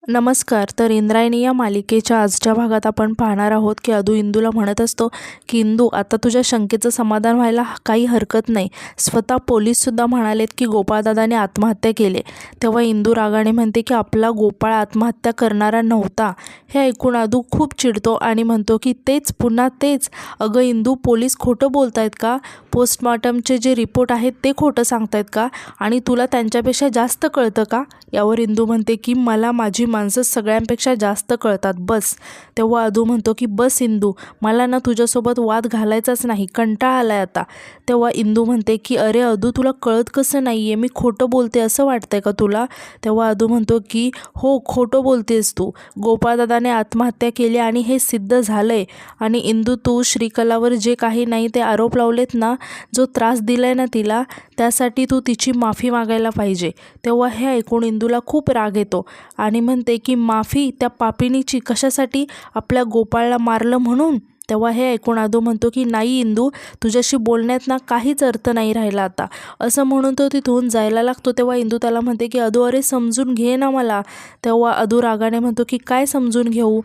नमस्कार. तर इंद्रायणी या मालिकेच्या आजच्या भागात आपण पाहणार आहोत की अदू इंदूला म्हणत असतो की इंदू, आता तुझ्या शंकेचं समाधान व्हायला काही हरकत नाही. स्वतः पोलीससुद्धा म्हणालेत की गोपाळदादाने आत्महत्या केली. तेव्हा इंदू रागाने म्हणते की आपला गोपाळ आत्महत्या करणारा नव्हता. हे ऐकून अदू खूप चिडतो आणि म्हणतो की तेच, पुन्हा तेच. अगं इंदू, पोलीस खोटं बोलतायत का? पोस्टमॉर्टमचे जे रिपोर्ट आहेत ते खोटं सांगतायत का? आणि तुला त्यांच्यापेक्षा जास्त कळतं का? यावर इंदू म्हणते की मला माझी माणसं सगळ्यांपेक्षा जास्त कळतात, बस. तेव्हा अदू म्हणतो की बस इंदू, मला ना तुझ्यासोबत वाद घालायचाच नाही, कंटाळा आलाय आता. तेव्हा इंदू म्हणते की अरे अदू, तुला कळत कसं नाही आहे? मी खोटं बोलते असं वाटतंय का तुला? तेव्हा अदू म्हणतो की हो, खोटं बोलतेस तू. गोपाळदादाने आत्महत्या केली आणि हे सिद्ध झालंय. आणि इंदू, तू श्रीकलावर जे काही नाही ते आरोप लावलेत ना, जो त्रास दिलाय ना तिला, त्यासाठी तू तिची माफी मागायला पाहिजे. तेव्हा हे ऐकून इंदूला खूप राग येतो आणि म्हणते की माफी त्या पापिणीची? कशासाठी? आपल्या गोपाळला मारलं म्हणून? तेव्हा हे ऐकून अदू म्हणतो की नाही इंदू, तुझ्याशी बोलण्यात ना काहीच अर्थ नाही राहिला आता. असं म्हणून तो तिथून जायला लागतो. तेव्हा इंदू त्याला म्हणते की अदू, अरे समजून घे ना मला. तेव्हा अदू रागाने म्हणतो की काय समजून घेऊ?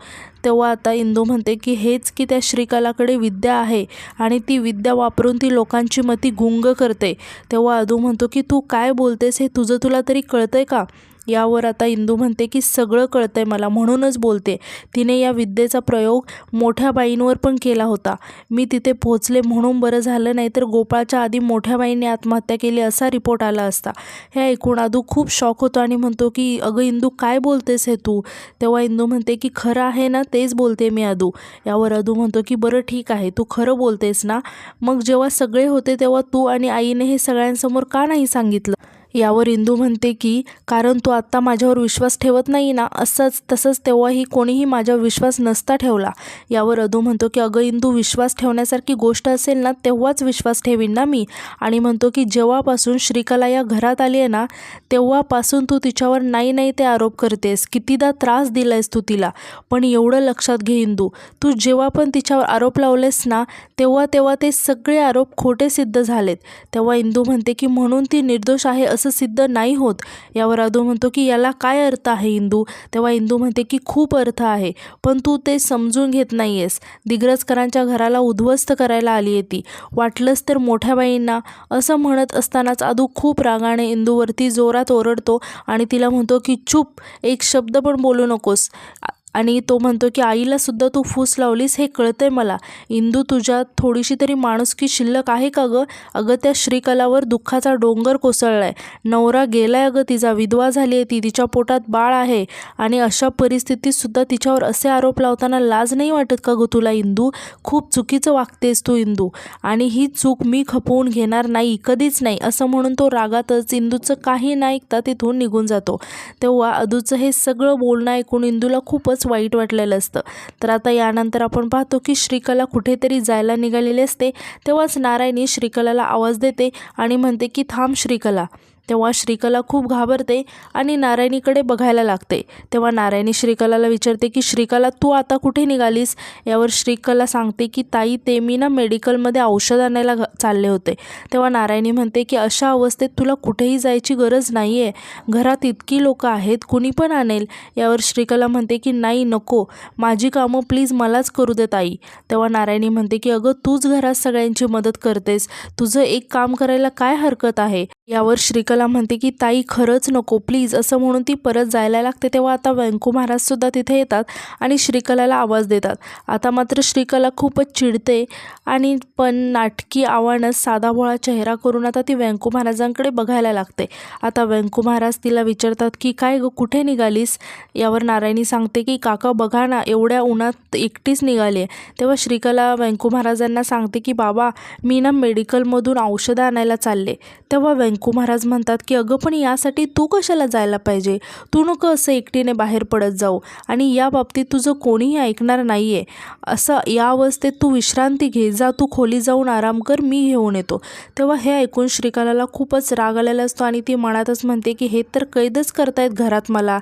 तेव्हा आता इंदू म्हणते की हेच की त्या श्रीकलाकडे विद्या आहे आणि ती विद्या वापरून ती लोकांची मती गुंग करते. तेव्हा अदू म्हणतो की तू काय बोलतेस हे तुला तरी कळतंय का? यावर आता इंदू म्हणते की सगळं कळतंय मला, म्हणूनच बोलते. तिने या विद्येचा प्रयोग मोठ्या बाईंवर पण केला होता. मी तिथे पोहोचले म्हणून बरं झालं, नाहीतर गोपाळच्या आधी मोठ्या बाईंनी आत्महत्या केली असा रिपोर्ट आला असता. हे ऐकून अदू खूप शॉक होतो आणि म्हणतो की अगं इंदू, काय बोलतेस हे तू? तेव्हा इंदू म्हणते की खरं आहे ना, तेच बोलते मी अदू. यावर अदू म्हणतो की बरं ठीक आहे, तू खरं बोलतेस ना? मग जेव्हा सगळे होते तेव्हा तू आणि आईने हे सगळ्यांसमोर का नाही सांगितलं? यावर इंदू म्हणते की कारण तू आत्ता माझ्यावर विश्वास ठेवत नाही ना, तसंच तेव्हाही कोणीही माझ्यावर विश्वास नसता ठेवला. यावर अदू म्हणतो की अगं इंदू, विश्वास ठेवण्यासारखी गोष्ट असेल ना तेव्हाच विश्वास ठेवीन ना मी. आणि म्हणतो की जेव्हापासून श्रीकला या घरात आली आहे ना, तेव्हापासून तू तिच्यावर नाही ते आरोप करतेस. कितीदा त्रास दिलायस तू तिला. पण एवढं लक्षात घे इंदू, तू जेव्हा पण तिच्यावर आरोप लावलेस ना, तेव्हा ते सगळे आरोप खोटे सिद्ध झालेत. तेव्हा इंदू म्हणते की म्हणून ती निर्दोष आहे असं सिद्ध नाही होत. यावर अदू म्हणतो की याला काय अर्थ आहे इंदू? तेव्हा इंदू म्हणते की खूप अर्थ आहे, पण तू ते समजून घेत नाहीयेस. दिग्रजकरांच्या घराला उद्ध्वस्त करायला आली आहे ती, वाटलंच तर मोठ्या बाईंना. असं म्हणत असतानाच अदू खूप रागाने इंदूवरती जोरात ओरडतो आणि तिला म्हणतो की चूप, एक शब्द पण बोलू नकोस. आणि तो म्हणतो की आईला सुद्धा तू फूस लावलीस हे कळतंय मला. इंदू, तुझ्यात थोडीशी तरी माणुसकी शिल्लक आहे का गं? अगं त्या श्रीकलावर दुःखाचा डोंगर कोसळलाय. नवरा गेलाय अगं तिचा, विधवा झाली आहे ती, तिच्या पोटात बाळ आहे. आणि अशा परिस्थितीत सुद्धा तिच्यावर असे आरोप लावताना लाज नाही वाटत का गं तुला इंदू? खूप चुकीचं वागतेस तू इंदू, आणि ही चूक मी खपवून घेणार नाही, कधीच नाही. असं म्हणून तो रागातच इंदूचं काही न ऐकता तिथून निघून जातो. तेव्हा अदूचं हे सगळं बोलणं ऐकून इंदूला खूपच वाईट वाटलेलं असतं. तर आता यानंतर आपण पाहतो की श्रीकला कुठेतरी जायला निघालेली असते. तेव्हाच नारायणी श्रीकलाला आवाज देते आणि म्हणते की थांब श्रीकला. तेव्हा श्रीकला खूप घाबरते आणि नारायणीकडे बघायला लागते. तेव्हा नारायणी श्रीकलाला विचारते की श्रीकला, तू आता कुठे निघालीस? यावर श्रीकला सांगते की ताई, ते मी ना मेडिकलमध्ये औषध आणायला चालले होते. तेव्हा नारायणी म्हणते की अशा अवस्थेत तुला कुठेही जायची गरज नाही आहे, घरात इतकी लोकं आहेत, कुणी पण आणेल. यावर श्रीकला म्हणते की नाही, नको, माझी कामं प्लीज मलाच करू दे ताई. तेव्हा नारायणी म्हणते की अगं, तूच घरात सगळ्यांची मदत करतेस, तुझं एक काम करायला काय हरकत आहे? यावर श्रीकला म्हणते की ताई, खरंच नको प्लीज. असं म्हणून ती परत जायला लागते. तेव्हा आता व्यंकू महाराजसुद्धा तिथे येतात आणि श्रीकलाला आवाज देतात. आता मात्र श्रीकला खूपच चिडते आणि पण नाटकी आव्हानच साधाभोळा चेहरा करून आता ती व्यंकू महाराजांकडे बघायला लागते. आता व्यंकू महाराज तिला विचारतात की काय गं, कुठे निघालीस? यावर नारायणी सांगते की काका बघा ना, एवढ्या उन्हात एकटीच निघाली आहे. तेव्हा श्रीकला व्यंकू महाराजांना सांगते की बाबा, मी ना मेडिकलमधून औषधं आणायला चालले. तेव्हा व्यंकू महाराज म्हणतात की अगं, पण यासाठी तू कशाला जायला पाहिजे? तू नको असं एकटीने बाहेर पडत जाऊ, आणि या बाबतीत तुझं कोणीही ऐकणार नाही आहे. असं या अवस्थेत तू विश्रांती घे, जा तू खोली जाऊन आराम कर, मी घेऊन येतो. तेव्हा हे ऐकून श्रीकलाला खूपच राग आलेला असतो आणि ती मनातच म्हणते की हे तर कैदच करतायत घरात मला.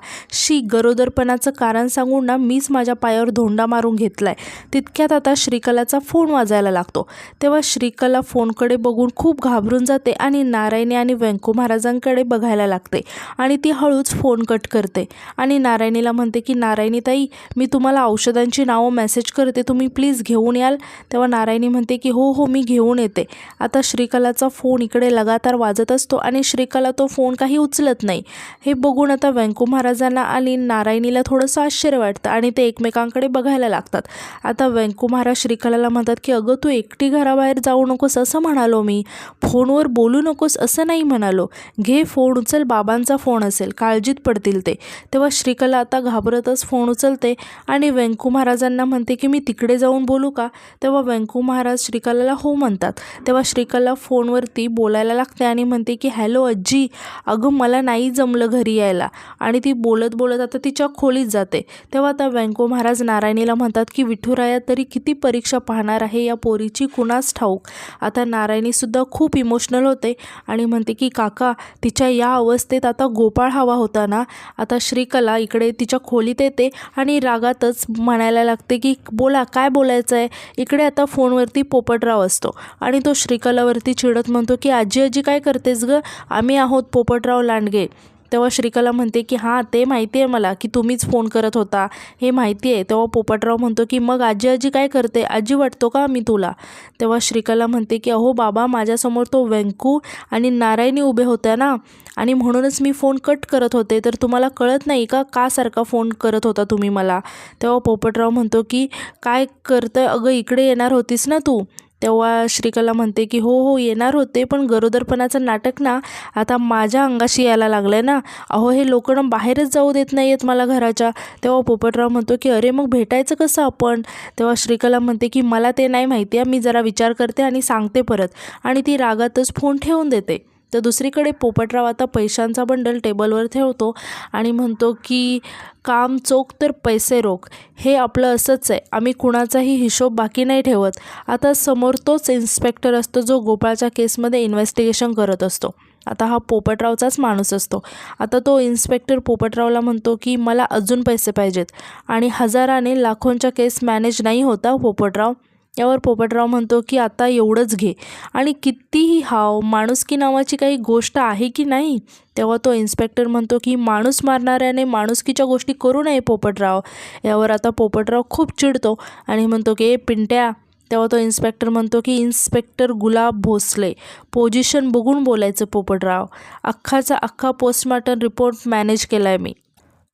गरोदरपणाचं कारण सांगून ना मीच माझ्या पायावर धोंडा मारून घेतलाय. तितक्यात आता श्रीकलाचा फोन वाजायला लागतो. तेव्हा श्रीकला फोनकडे बघून खूप घाबरून जाते आणि नारायणी आणि आणि व्यंकू महाराजांकडे बघायला लागते आणि ती हळूच फोन कट करते आणि नारायणीला म्हणते की नारायणी ताई, मी तुम्हाला औषधांची नावं मेसेज करते, तुम्ही प्लीज घेऊन याल. तेव्हा नारायणी म्हणते की हो हो मी घेऊन येते. आता श्रीकलाचा फोन इकडे लगातार वाजत असतो आणि श्रीकला तो फोन काही उचलत नाही. हे बघून आता व्यंकू महाराजांना आणि नारायणीला थोडंसं आश्चर्य वाटतं आणि ते एकमेकांकडे बघायला लागतात. आता व्यंकू महाराज श्रीकलाला म्हणतात की अगं तू एकटी घराबाहेर जाऊ नकोस असं म्हणालो मी, फोनवर बोलू नकोस असं नाही म्हणालो, घे फोन उचल, बाबांचा फोन असेल, काळजीत पडतील ते. तेव्हा श्रीकला आता घाबरतच फोन उचलते आणि व्यंकू महाराजांना म्हणते की मी तिकडे जाऊन बोलू का. तेव्हा व्यंकू महाराज श्रीकलाला हो म्हणतात. तेव्हा श्रीकला फोनवरती बोलायला लागते आणि म्हणते की हॅलो आजी, अगं मला नाही जमलं घरी यायला. आणि ती बोलत बोलत आता तिच्या खोलीत जाते. तेव्हा आता व्यंकू महाराज नारायणीला म्हणतात की विठुराया तरी किती परीक्षा पाहणार आहे या पोरीची कुणास ठाऊक. आता नारायणीसुद्धा खूप इमोशनल होते आणि म्हणते की काका, तिच्या या अवस्थेत आता गोपाळ हवा होता ना. आता श्रीकला इकडे तिच्या खोलीत येते आणि रागातच म्हणायला लागते की बोला काय बोलायचं आहे. इकडे आता फोनवरती पोपटराव असतो आणि तो श्रीकलावरती चिडत म्हणतो की आजी आजी काय करतेस गं, आम्ही आहोत पोपटराव लांडगे. तेव्हा श्रीकला म्हणते की हां ते माहिती आहे मला की तुम्हीच फोन करत होता, हे माहिती आहे. तेव्हा पोपटराव म्हणतो की मग आजी आजी काय करते, आजी वाटतो का मी तुला. तेव्हा श्रीकला म्हणते की अहो बाबा, माझ्यासमोर तो व्यंकू आणि नारायणी उभे होत्या ना आणि म्हणूनच मी फोन कट करत होते, तर तुम्हाला कळत नाही का सारखा फोन करत होता तुम्ही मला. तेव्हा पोपटराव म्हणतो की काय करतं अगं, इकडे येणार होतीस ना तू. तेव्हा श्रीकला म्हणते की हो हो येणार होते, पण गरोदरपणाचं नाटक ना आता माझ्या अंगाशी यायला लागलं आहे ना. अहो हे लोक ना बाहेरच जाऊ देत नाही आहेत मला घराच्या. तेव्हा पोपटराव म्हणतो की अरे मग भेटायचं कसं आपण. तेव्हा श्रीकला म्हणते की मला ते नाही माहिती आहे, मी जरा विचार करते आणि सांगते परत. आणि ती रागातच फोन ठेवून देते. तर दुसरीकडे पोपटराव आता पैशांचा बंडल टेबलवर ठेवतो आणि म्हणतो की काम चोख तर पैसे रोख, हे आपलं असंच आहे, आम्ही कुणाचाही हिशोब बाकी नाही ठेवत. आता समोर तोच इन्स्पेक्टर असतो जो गोपाळच्या केसमध्ये इन्व्हेस्टिगेशन करत असतो. आता हा पोपटरावचाच माणूस असतो. आता तो इन्स्पेक्टर पोपटरावला म्हणतो की मला अजून पैसे पाहिजेत आणि हजाराने लाखोंच्या केस मॅनेज नाही होता पोपटराव. यावर पोपटराव म्हणतो की आता एवढंच घे आणि कितीही हाव, माणुसकी नावाची काही गोष्ट आहे की नाही. तेव्हा तो इन्स्पेक्टर म्हणतो की माणूस मारणाऱ्याने माणुसकीच्या गोष्टी करू नये पोपटराव. यावर आता पोपटराव खूप चिडतो आणि म्हणतो की ए पिंट्या. तेव्हा तो इन्स्पेक्टर म्हणतो की इन्स्पेक्टर गुलाब भोसले, पोझिशन बघून बोलायचं पोपटराव, अख्खाचा अख्खा पोस्टमॉर्टम रिपोर्ट मॅनेज केला आहे मी.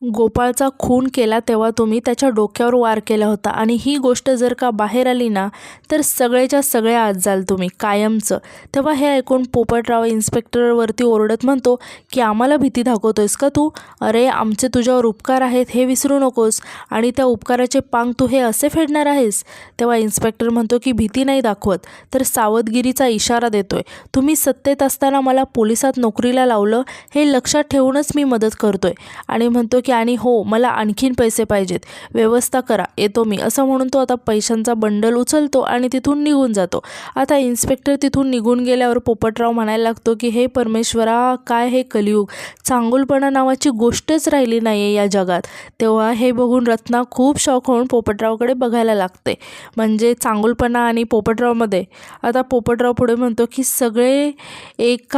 गोपाळचा खून केला तेव्हा तुम्ही त्याच्या डोक्यावर वार केला होता आणि ही गोष्ट जर का बाहेर आली ना तर सगळेच्या सगळे आज जाल तुम्ही कायमचं. तेव्हा हे ऐकून पोपटराव इन्स्पेक्टरवरती ओरडत म्हणतो की आम्हाला भीती दाखवतोयस का तू. अरे आमचे तुझ्यावर उपकार आहेत हे विसरू नकोस आणि त्या उपकाराचे पांग तू हे असे फेडणार आहेस. तेव्हा इन्स्पेक्टर म्हणतो की भीती नाही दाखवत तर सावधगिरीचा इशारा देतोय. तुम्ही सत्तेत असताना मला पोलिसात नोकरीला लावलं हे लक्षात ठेवूनच मी मदत करतोय. आणि म्हणतो की आणि हो मला आणखीन पैसे पाहिजेत, व्यवस्था करा, येतो मी, असं म्हणून तो आता पैशांचा बंडल उचलतो आणि तिथून निघून जातो. आता इन्स्पेक्टर तिथून निघून गेल्यावर पोपटराव म्हणायला लागतो की हे परमेश्वरा, काय हे कलियुग, चांगुलपणा नावाची गोष्टच राहिली नाही आहे या जगात. तेव्हा हे बघून रत्ना खूप शॉक होऊन पोपटरावकडे बघायला लागते, म्हणजे चांगुलपणा आणि पोपटरावमध्ये. आता पोपटराव पुढे म्हणतो की सगळे एक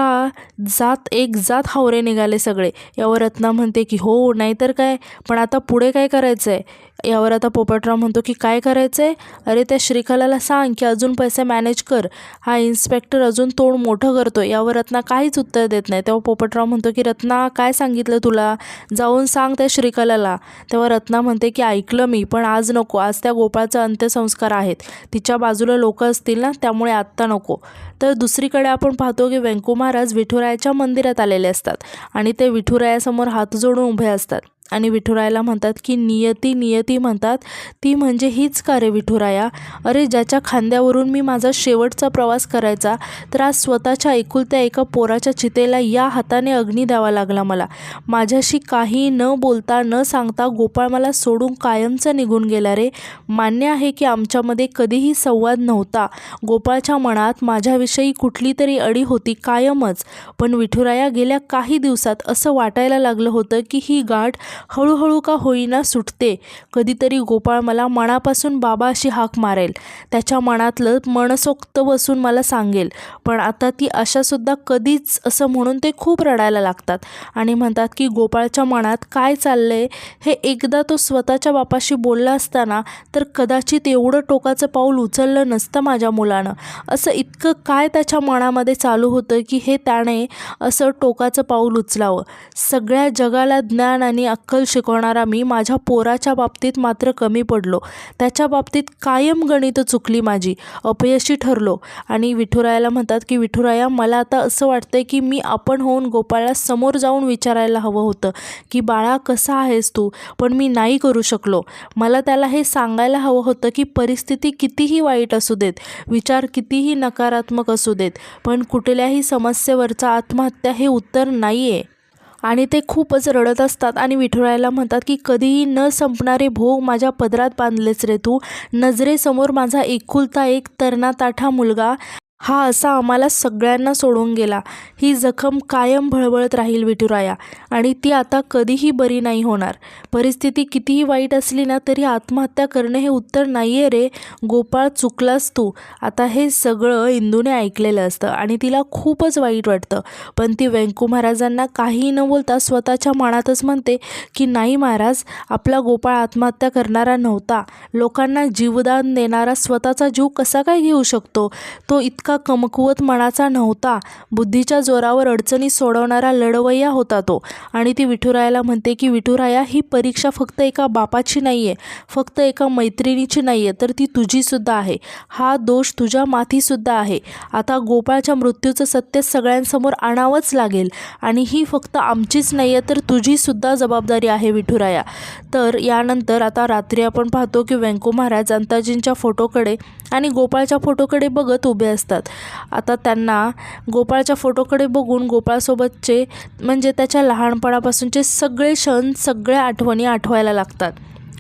जात हावरे निघाले सगळे. यावर रत्ना म्हणते की हो नाही तर काय, पण आता पुढे काय करायचं आहे. यावर आता पोपटराव म्हणतो की काय करायचं आहे, अरे त्या श्रीकलाला सांग की अजून पैसे मॅनेज कर. हा इन्स्पेक्टर अजून तोंड मोठं करतो. यावर रत्ना काहीच उत्तर देत नाही. तेव्हा पोपटराव म्हणतो की रत्ना काय सांगितलं तुला, जाऊन सांग त्या श्रीकलाला. तेव्हा रत्ना म्हणते की ऐकलं मी, पण आज नको, आज त्या गोपाळचा अंत्यसंस्कार आहेत, तिच्या बाजूला लोक असतील ना, त्यामुळे आत्ता नको. तर दुसरीकडे आपण पाहतो की व्यंकू महाराज विठुरायाच्या मंदिरात आलेले असतात आणि ते विठुरायासमोर हात जोडून उभे असतात आणि विठुरायाला म्हणतात की नियती नियती म्हणतात ती म्हणजे हीच का रे विठुराया. अरे ज्याच्या खांद्यावरून मी माझा शेवटचा प्रवास करायचा, तर आज स्वतःच्या एकुलत्या एका पोराच्या चितेला या हाताने अग्नी द्यावा लागला मला. माझ्याशी काही न बोलता न सांगता गोपाळ मला सोडून कायमचा निघून गेला रे. मान्य आहे की आमच्यामध्ये कधीही संवाद नव्हता, गोपाळच्या मनात माझ्याविषयी कुठली तरी अडी होती कायमच, पण विठुराया गेल्या काही दिवसात असं वाटायला लागलं होतं की ही गाठ हळूहळू का होईना सुटते. कधीतरी गोपाळ मला मनापासून बाबा अशी हाक मारेल, त्याच्या मनातलं मनसोक्त बसून मला सांगेल. पण आता ती अशासुद्धा कधीच असं म्हणून ते खूप रडायला लागतात आणि म्हणतात की गोपाळच्या मनात काय चाललंय हे एकदा तो स्वतःच्या बापाशी बोलला असताना तर कदाचित एवढं टोकाचं पाऊल उचललं नसतं माझ्या मुलानं. असं इतकं काय त्याच्या मनामध्ये चालू होतं की हे त्याने असं टोकाचं पाऊल उचलावं. सगळ्या जगाला ज्ञान आणि अक्कल शिकवणारा मी माझ्या पोराच्या बाबतीत मात्र कमी पडलो. त्याच्या बाबतीत कायम गणितं चुकली माझी, अपयशी ठरलो. आणि विठुरायाला म्हणतात की विठुराया, मला आता असं वाटतंय की मी आपण होऊन गोपाळला समोर जाऊन विचारायला हवं होतं की बाळा कसा आहेस तू, पण मी नाही करू शकलो. मला त्याला हे सांगायला हवं होतं की परिस्थिती कितीही वाईट असू देत, विचार कितीही नकारात्मक असू देत, पण कुठल्याही समस्येवरचा आत्महत्या हे उत्तर नाही आहे. आणि ते खूपच रडत असतात आणि विठुरायाला म्हणतात की कधीही न संपणारे भोग माझ्या पदरात बांधलेच रे तू. नजरेसमोर माझा एकुलता एक तरणाताठा मुलगा हा असा आम्हाला सगळ्यांना सोडून गेला. ही जखम कायम भळबळत राहील विठुराया आणि ती आता कधीही बरी नाही होणार. परिस्थिती कितीही वाईट असली ना तरी आत्महत्या करणे हे उत्तर नाही आहे रे. गोपाळ चुकलास तू. आता हे सगळं इंदूने ऐकलेलं असतं आणि तिला खूपच वाईट वाटतं. पण ती वेंकू महाराजांना काहीही न बोलता स्वतःच्या मनातच म्हणते की नाही महाराज, आपला गोपाळ आत्महत्या करणारा नव्हता. लोकांना जीवदान देणारा स्वतःचा जीव कसा काय घेऊ शकतो? तो इतका कमकुवत मनाचा नव्हता. बुद्धीच्या जोरावर अडचणी सोडवणारा लढवय्या होता तो. आणि ती विठुरायाला म्हणते की विठुराया, ही परीक्षा फक्त एका बापाची नाही आहे, फक्त एका मैत्रिणीची नाही आहे, तर ती तुझीसुद्धा आहे. हा दोष तुझ्या माथीसुद्धा आहे. आता गोपाळच्या मृत्यूचं सत्य सगळ्यांसमोर आणावंच लागेल आणि ही फक्त आमचीच नाही आहे तर तुझीसुद्धा जबाबदारी आहे विठुराया. तर यानंतर आता रात्री आपण पाहतो की वेंकू महाराज अंताजींच्या फोटोकडे आणि गोपाळच्या फोटोकडे बघत उभे असतात. आता त्यांना गोपाळच्या फोटोकडे बघून गोपाळसोबतचे म्हणजे त्याच्या लहानपणापासूनचे सगळे क्षण, सगळ्या आठवणी आठवायला लागतात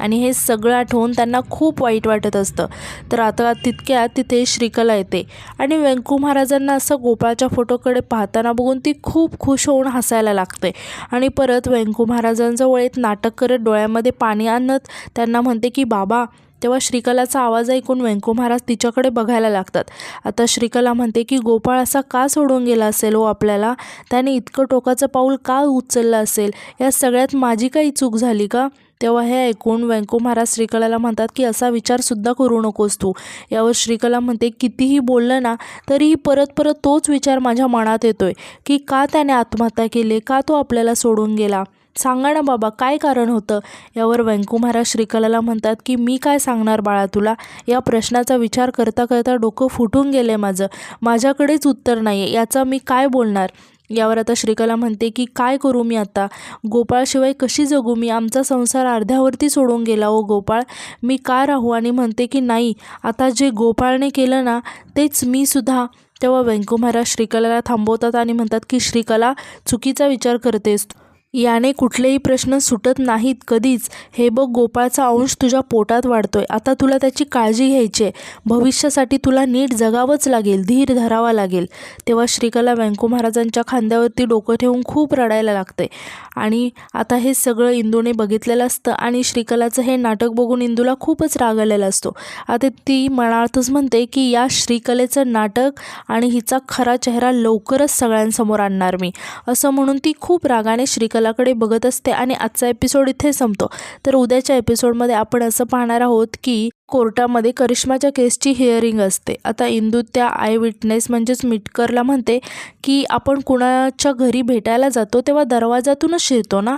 आणि हे सगळं आठवून त्यांना खूप वाईट वाटत असतं. तर आता तितक्यात तिथे श्रीकला येते आणि वेंकू महाराजांना असं गोपाळच्या फोटोकडे पाहताना बघून ती खूप खुश होऊन हसायला लागते आणि परत वेंकू महाराजांजवळ एक नाटक करत डोळ्यामध्ये पाणी आणत त्यांना म्हणते की बाबा. तेव्हा श्रीकलाचा आवाज ऐकून वेंकू महाराज तिच्याकडे बघायला लागतात. आता श्रीकला म्हणते की गोपाळ असा का सोडून गेला असेल हो आपल्याला? त्याने इतकं टोकाचं पाऊल का उचललं असेल? या सगळ्यात माझी काही चूक झाली का? तेव्हा हे ऐकून वेंकू महाराज श्रीकलाला म्हणतात की असा विचारसुद्धा करू नकोस तू. यावर श्रीकला म्हणते कितीही बोललं ना तरीही परत परत तोच विचार माझ्या मनात येतोय की का त्याने आत्महत्या केली, का तो आपल्याला सोडून गेला? सांगा ना बाबा, काय कारण होतं? यावर वेंकू महाराज श्रीकलाला म्हणतात की मी काय सांगणार बाळा तुला? या प्रश्नाचा विचार करता करता डोकं फुटून गेले माझं. माझ्याकडेच उत्तर नाही आहे, याचा मी काय बोलणार? यावर आता श्रीकला म्हणते की काय करू मी आता? गोपाळशिवाय कशी जगू मी? आमचा संसार अर्ध्यावरती सोडून गेला हो गोपाळ. मी का राहू? आणि म्हणते की नाही, आता जे गोपाळने केलं ना तेच मी सुद्धा. तेव्हा वेंकू महाराज श्रीकलाला थांबवतात आणि म्हणतात की श्रीकला, चुकीचा विचार करतेस. याने कुठलेही प्रश्न सुटत नाहीत कधीच. हे बघ, गोपाळचा अंश तुझ्या पोटात वाढतोय. आता तुला त्याची काळजी घ्यायची आहे. भविष्यासाठी तुला नीट जगावंच लागेल, धीर धरावा लागेल. तेव्हा श्रीकला वेंकू महाराजांच्या खांद्यावरती डोकं ठेवून खूप रडायला लागते. आणि आता हे सगळं इंदूने बघितलेलं असतं आणि श्रीकलाचं हे नाटक बघून इंदूला खूपच राग आलेला असतो. आता ती मनातच म्हणते की या श्रीकलेचं नाटक आणि हिचा खरा चेहरा लवकरच सगळ्यांसमोर आणणार मी, असं म्हणून ती खूप रागाने श्रीकलाकडे बघत असते. आणि आजचा एपिसोड इथे संपतो. तर उद्याच्या एपिसोडमध्ये आपण असं पाहणार आहोत की कोर्टामध्ये करिश्माच्या केसची हिअरिंग असते. आता इंदू त्या आय विटनेस म्हणजेच मिटकरला म्हणते की आपण कुणाच्या घरी भेटायला जातो तेव्हा दरवाजातूनच शिरतो ना,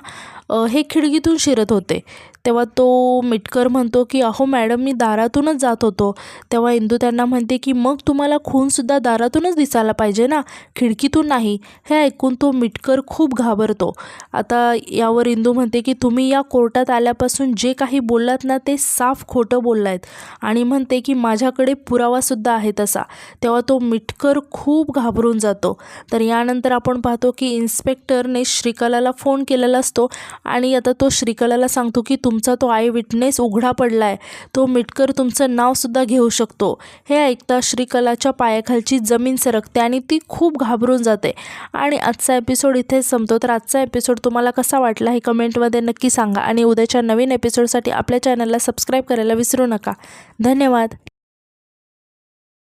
हे खिडकीतून शिरत होते. तेव्हा तो मिटकर म्हणतो की अहो मॅडम, मी दारातूनच जात होतो. तेव्हा इंदू त्यांना म्हणते की मग तुम्हाला खूनसुद्धा दारातूनच दिसायला पाहिजे ना, खिडकीतून नाही. हे ऐकून तो मिटकर खूप घाबरतो. आता यावर इंदू म्हणते की तुम्ही या कोर्टात आल्यापासून जे काही बोललात ना ते साफ खोटं बोललात. आणि म्हणते की माझ्याकडे पुरावासुद्धा आहे तसा. तेव्हा तो मिटकर खूप घाबरून जातो. तर यानंतर आपण पाहतो की इन्स्पेक्टरने श्रीकलाला फोन केलेला असतो आणि आता तो श्रीकलाला सांगतो की तुमचा तो आय विटनेस उघडा पडला आहे, तो मिटकर तुमचं नावसुद्धा घेऊ शकतो. हे ऐकता श्रीकलाच्या पायाखालची जमीन सरकते आणि ती खूप घाबरून जाते. आणि आजचा एपिसोड इथेच संपतो. तर आजचा एपिसोड तुम्हाला कसा वाटला हे कमेंटमध्ये नक्की सांगा आणि उद्याच्या नवीन एपिसोडसाठी आपल्या चॅनलला सबस्क्राईब करायला विसरू नका. धन्यवाद.